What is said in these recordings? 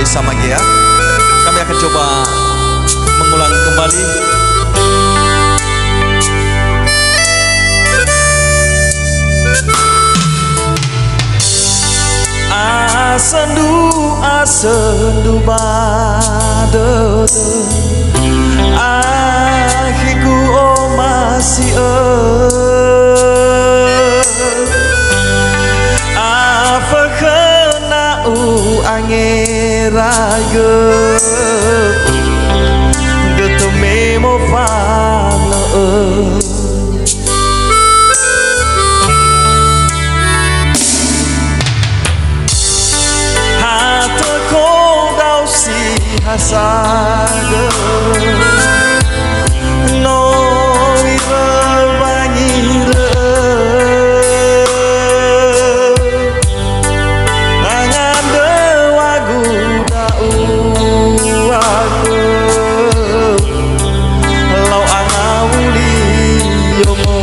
Alisa Magia. Kami akan coba mengulang kembali. Asendu badede akiku masih apa kena angeraga geteme mo fana hasaga no banyire angande wagu dau aku lau angawuli yomo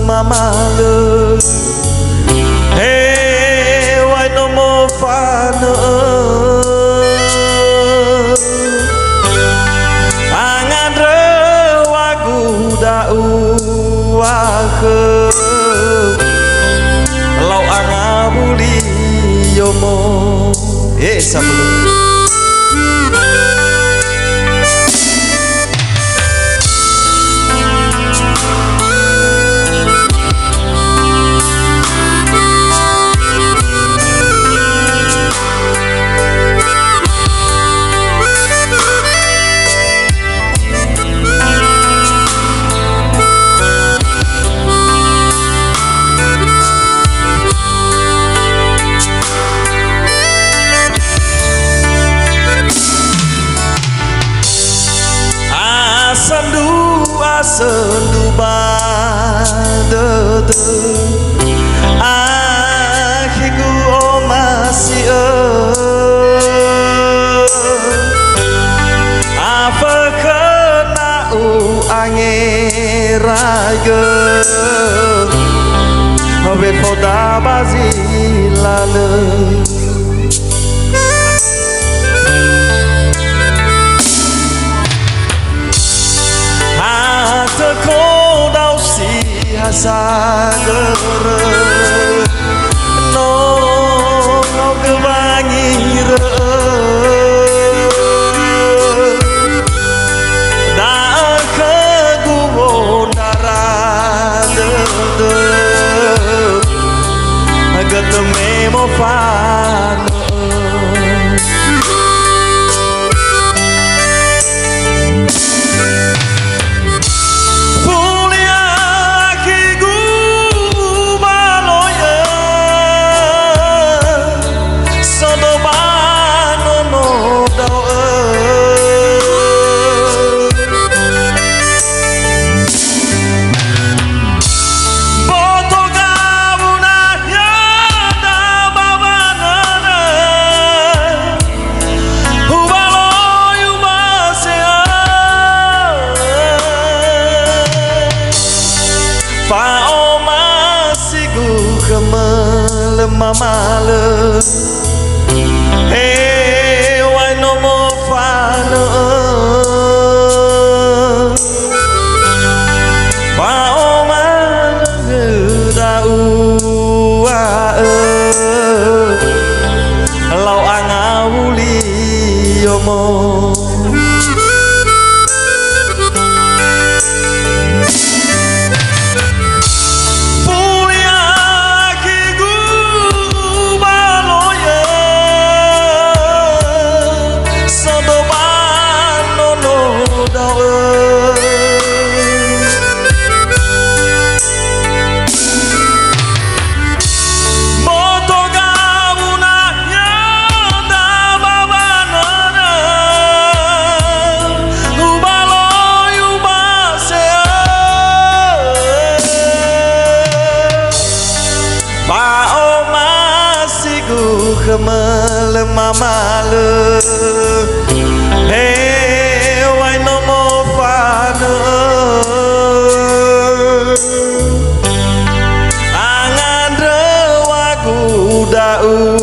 mamale wai no mo fana angan rewagu dau wake lau angabuli yomo sabelum sendu badede akiku masih apa kena angeraga bet foda bazilale ko dau si hasagere no kebangire da ke gubo darade geteme mo fano mamale wai no mo fana pa oman dau lau angawuli yomo lemah malu wai nomo fana angan rewaku dau